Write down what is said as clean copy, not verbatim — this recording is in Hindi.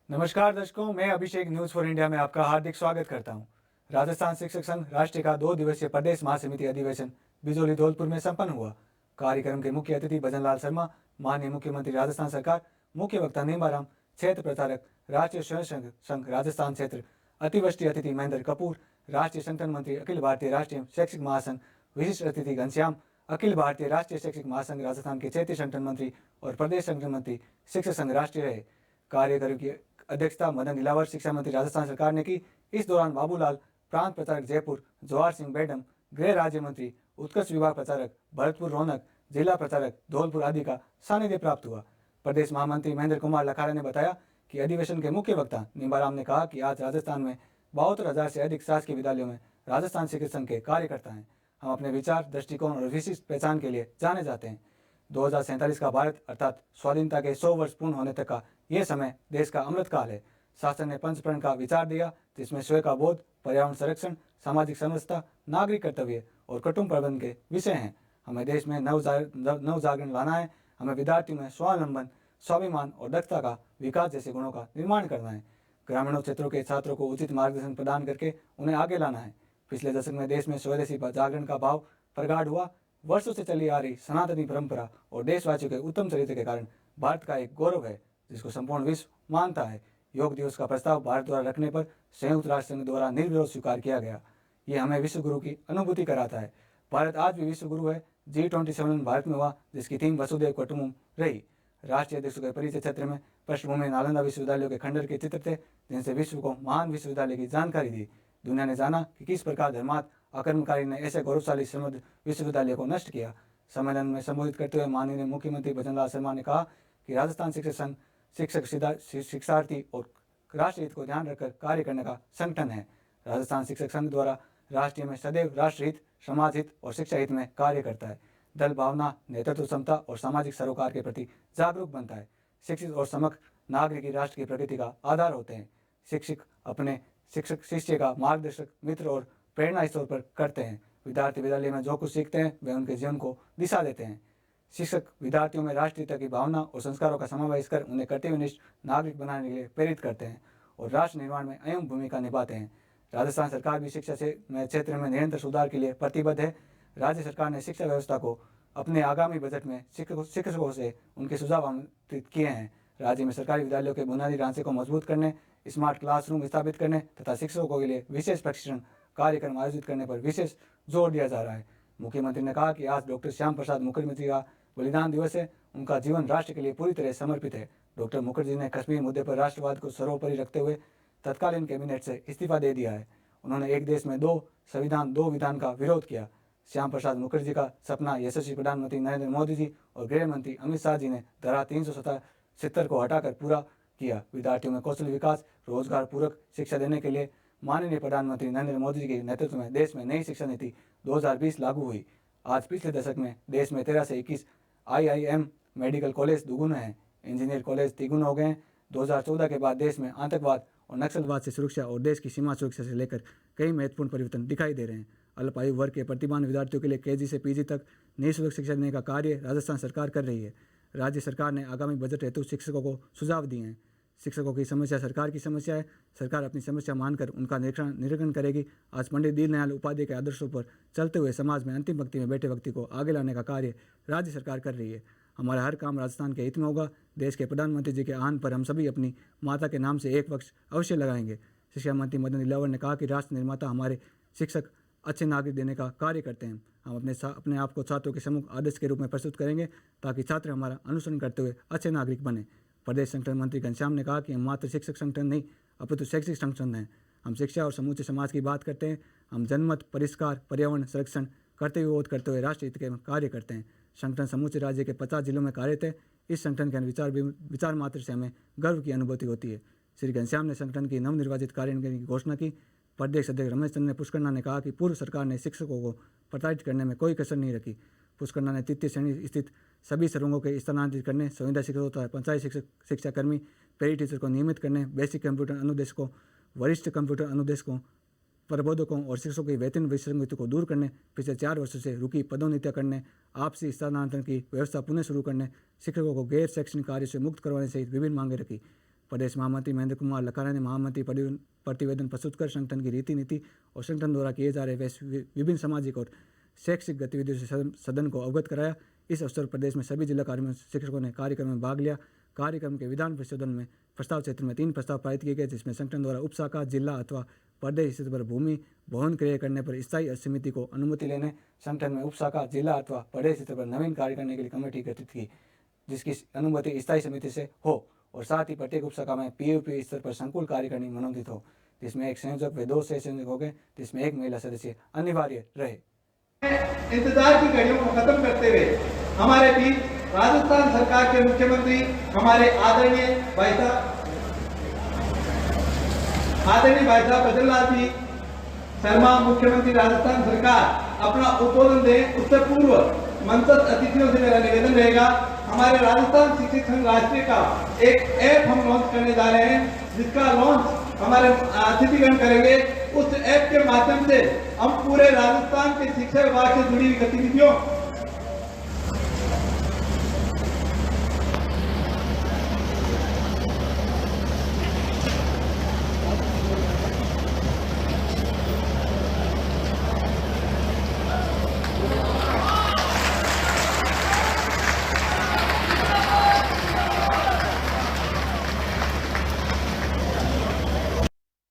नमस्कार दर्शकों, मैं अभिषेक न्यूज फॉर इंडिया में आपका हार्दिक स्वागत करता हूं। राजस्थान शिक्षक संघ राष्ट्र का 2 दिवसीय प्रदेश महासमिति अधिवेशन बिजोली धौलपुर में संपन्न हुआ। कार्यक्रम के मुख्य अतिथि भजनलाल शर्मा, माननीय मुख्यमंत्री राजस्थान सरकार, मुख्य वक्ता नीमाराम, क्षेत्र प्रचारक राष्ट्रीय स्वयं संघ राजस्थान क्षेत्र, अतिवृष्टि अतिथि महेंद्र कपूर, राष्ट्रीय संगठन मंत्री, अखिल भारतीय राष्ट्रीय शैक्षिक महासंघ विशिष्ट अतिथि घनश्याम, अखिल भारतीय राष्ट्रीय शैक्षिक महासंघ राजस्थान के क्षेत्रीय संगठन मंत्री और प्रदेश संगठन मंत्री शिक्षक संघ राष्ट्रीय रहे। कार्यक्रम की अध्यक्षता मदन दिलावर शिक्षा मंत्री राजस्थान सरकार ने की। इस दौरान बाबूलाल, प्रांत प्रचारक जयपुर जवाहर सिंह बेडम, गृह राज्य मंत्री, उत्कृष्ट विभाग प्रचारक भरतपुर रौनक, जिला प्रचारक धौलपुर आदि का सानिध्य प्राप्त हुआ। प्रदेश महामंत्री महेंद्र कुमार लखारा ने बताया कि अधिवेशन के मुख्य वक्ता नीमाराम ने कहा कि आज राजस्थान में 72,000 से अधिक शासकीय विद्यालयों में राजस्थान शिक्षक संघ के कार्यकर्ता हैं। हम अपने विचार, दृष्टिकोण और विशिष्ट पहचान के लिए जाने जाते हैं। 2047 का भारत अर्थात स्वाधीनता के 100 वर्ष पूर्ण होने तक का यह समय देश का अमृत काल है। शासन ने पंचप्रण का विचार दिया, जिसमें स्वयं का बोध, पर्यावरण संरक्षण, सामाजिक समरसता, नागरिक कर्तव्य और कुटुंब प्रबंधन के विषय हैं। हमें देश में नवजागरण लाना है। हमें विद्यार्थियों में स्वावलंबन, स्वाभिमान और दक्षता का विकास जैसे गुणों का निर्माण करना है। ग्रामीणों क्षेत्रों के छात्रों को उचित मार्गदर्शन प्रदान करके उन्हें आगे लाना है। पिछले दशक में देश में स्वदेशी जागरण का भाव प्रगाढ़ हुआ। वर्षों से चली आ रही सनातनी परंपरा और देशवासियों के उत्तम चरित्र के कारण भारत का एक गौरव है, जिसको संपूर्ण विश्व मानता है। योग दिवस का प्रस्ताव भारत द्वारा रखने पर संयुक्त राष्ट्र संघ द्वारा निर्विरोध स्वीकार किया गया। ये हमें विश्व गुरु की अनुभूति कराता है। भारत आज भी विश्व गुरु है। G20 सम्मेलन भारत में हुआ, जिसकी थीम वसुधैव कुटुंबकम रही। राष्ट्रीय अध्यक्षों के परिचय क्षेत्र में पृष्ठभूमि नालंदा विश्वविद्यालयों के खंडर के चित्र थे, जिनसे विश्व को महान विश्वविद्यालय की जानकारी दी। दुनिया ने जाना कि किस प्रकार धर्मार्थ आक्रमणकारी ने ऐसे गौरवशाली समृद्ध विश्वविद्यालय को नष्ट किया। सम्मेलन में संबोधित करते हुए माननीय मुख्यमंत्री भजनलाल शर्मा ने कहा कि राजस्थान शिक्षक संघ शिक्षक, शिक्षार्थी और राष्ट्रहित को ध्यान रखकर कार्य करने का संगठन है। राजस्थान शिक्षक संघ द्वारा राष्ट्रीय में सदैव राष्ट्रहित, समाज हित और शिक्षा हित में कार्य करता है। दल भावना, नेतृत्व क्षमता और सामाजिक सरोकार के प्रति जागरूक बनता है। शिक्षित और समक्ष नागरिक ही राष्ट्र की प्रगति का आधार होते हैं। शिक्षक अपने शिष्य का मार्गदर्शक, मित्र और प्रेरणा स्रोत पर करते हैं। विद्यार्थी विद्यालय में जो कुछ सीखते हैं वे उनके जीवन को दिशा देते हैं। शिक्षक विद्यार्थियों में राष्ट्रीयता की भावना और संस्कारों का समावेश कर उन्हें कर्तव्यनिष्ठ नागरिक बनाने के लिए प्रेरित करते हैं और राष्ट्र निर्माण में अहम भूमिका निभाते हैं। राजस्थान सरकार भी शिक्षा क्षेत्र में निरंतर सुधार के लिए प्रतिबद्ध है। राज्य सरकार ने शिक्षा व्यवस्था को अपने आगामी बजट में शिक्षकों से उनके सुझाव आमंत्रित किए हैं। राज्य में सरकारी विद्यालयों के बुनियादी ढांचे को मजबूत करने, स्मार्ट क्लासरूम स्थापित करने तथा शिक्षकों के लिए विशेष प्रशिक्षण कार्यक्रम आयोजित करने पर विशेष जोर दिया जा रहा है। मुख्यमंत्री ने कहा कि आज डॉक्टर श्याम प्रसाद मुखर्जी जी का बलिदान दिवस है। उनका जीवन राष्ट्र के लिए पूरी तरह समर्पित है। डॉक्टर मुखर्जी ने कश्मीर मुद्दे पर राष्ट्रवाद को सर्वोपरि रखते हुए तत्कालीन कैबिनेट से इस्तीफा दे दिया है। उन्होंने एक देश में 2 संविधान 2 विधान का विरोध किया। श्याम प्रसाद मुखर्जी का सपना यशस्वी प्रधानमंत्री नरेंद्र मोदी जी और गृह मंत्री अमित शाह जी ने धारा 377 को हटाकर पूरा किया। विद्यार्थियों में कौशल विकास, रोजगार पूरक शिक्षा देने के लिए माननीय प्रधानमंत्री नरेंद्र मोदी जी के नेतृत्व में देश में नई शिक्षा नीति 2020 लागू हुई। आज पिछले दशक में देश में 13 से 21 IIM मेडिकल कॉलेज दुगुन हैं, इंजीनियर कॉलेज तिगुन हो गए। 2014 के बाद देश में आतंकवाद और नक्सलवाद से सुरक्षा और देश की सीमा सुरक्षा से लेकर कई महत्वपूर्ण परिवर्तन दिखाई दे रहे हैं। अल्प आयु वर्ग के प्रतिभावान विद्यार्थियों के लिए KG से PG तक निःशुल्क शिक्षा देने का कार्य राजस्थान सरकार कर रही है। राज्य सरकार ने आगामी बजट हेतु शिक्षकों को सुझाव दिए हैं। शिक्षकों की समस्या सरकार की समस्या है। सरकार अपनी समस्या मानकर उनका निरीक्षण करेगी। आज पंडित दीनदयाल उपाध्याय के आदर्शों पर चलते हुए समाज में अंतिम पंक्ति में बैठे व्यक्ति को आगे लाने का कार्य राज्य सरकार कर रही है। हमारा हर काम राजस्थान के हित में होगा। देश के प्रधानमंत्री जी के आह्वान पर हम सभी अपनी माता के नाम से एक वृक्ष अवश्य लगाएंगे। शिक्षा मंत्री मदन दिलावर ने कहा कि राष्ट्र निर्माता हमारे शिक्षक अच्छे नागरिक देने का कार्य करते हैं। हम अपने आप को छात्रों के सम्मुख आदर्श के रूप में प्रस्तुत करेंगे ताकि छात्र हमारा अनुसरण करते हुए अच्छे नागरिक बने। प्रदेश संगठन मंत्री घनश्याम ने कहा कि हम मात्र शिक्षक संगठन नहीं अपितु शैक्षिक संगठन हैं। हम शिक्षा और समूचे समाज की बात करते हैं। हम जनमत, परिष्कार, पर्यावरण संरक्षण कर्तव्यबोध करते हुए राष्ट्र हित के कार्य करते हैं। संगठन समूचे राज्य के 50 जिलों में कार्यरत है। इस संगठन के विचार मात्र से हमें गर्व की अनुभूति होती है। श्री घनश्याम ने संगठन की नवनिर्वाचित कार्यान्वयन की घोषणा की। प्रदेश अध्यक्ष रमेश चंद्र पुष्करना ने कहा कि पूर्व सरकार ने शिक्षकों को प्रताड़ित करने में कोई कसर नहीं रखी। पुष्करना ने तृतीय श्रेणी स्थित सभी सर्वों के स्थानांतरित करने, संविदा शिक्षकों तथा पंचायत शिक्षाकर्मी, पेरी टीचर को नियमित करने, बेसिक कंप्यूटर अनुदेशकों, वरिष्ठ कंप्यूटर अनुदेशकों, प्रबोधकों और शिक्षकों की वेतन विसंगति को दूर करने, पिछले 4 वर्षों से रुकी पदोन्नतियां करने, आपसी स्थानांतरण की व्यवस्था पुनः शुरू करने, शिक्षकों को गैर शैक्षणिक कार्य से मुक्त करवाने सहित विभिन्न मांगे रखी। प्रदेश महामंत्री महेंद्र कुमार लखाना ने महामंत्री प्रतिवेदन प्रस्तुत कर संगठन की रीति नीति और संगठन द्वारा किए जा रहे विभिन्न सामाजिक और शैक्षिक गतिविधियों से सदन को अवगत कराया। इस अवसर पर प्रदेश में सभी जिला कार्मिक शिक्षकों ने कार्यक्रम में भाग लिया। कार्यक्रम के विधान परिशोधन में प्रस्ताव क्षेत्र में 3 प्रस्ताव पारित किए गए, जिसमें संगठन द्वारा उपशाखा, जिला अथवा प्रदेश स्तर पर भूमि भवन क्रय करने पर स्थायी समिति को अनुमति लेने, संगठन में उपशाखा, जिला अथवा प्रदेश स्तर पर नवीन कार्य करने के लिए कमेटी गठित की जिसकी अनुमति स्थायी समिति से हो, और साथ ही प्रत्येक उपशाखा में पीयूपी स्तर पर संकुल कार्यकारिणी मनोनीत हो, जिसमें एक संयोजक व 2 संयोजक हो गए, जिसमें एक महिला सदस्य अनिवार्य रहे। इंतजार की घड़ियों को खत्म करते हुए हमारे बीच राजस्थान सरकार के मुख्यमंत्री हमारे आदरणीय भाई साहब बजरलाल जी शर्मा, मुख्यमंत्री राजस्थान सरकार अपना उद्बोधन दें। उससे पूर्व मंचस्थ अतिथियों से मेरा निवेदन रहेगा, हमारे राजस्थान शिक्षक संघ राष्ट्रीय का एक ऐप हम लॉन्च करने जा रहे हैं, जिसका लॉन्च हमारे अतिथिगण करेंगे। उस ऐप के माध्यम से हम पूरे राजस्थान के शिक्षा विभाग से जुड़ी हुई गतिविधियों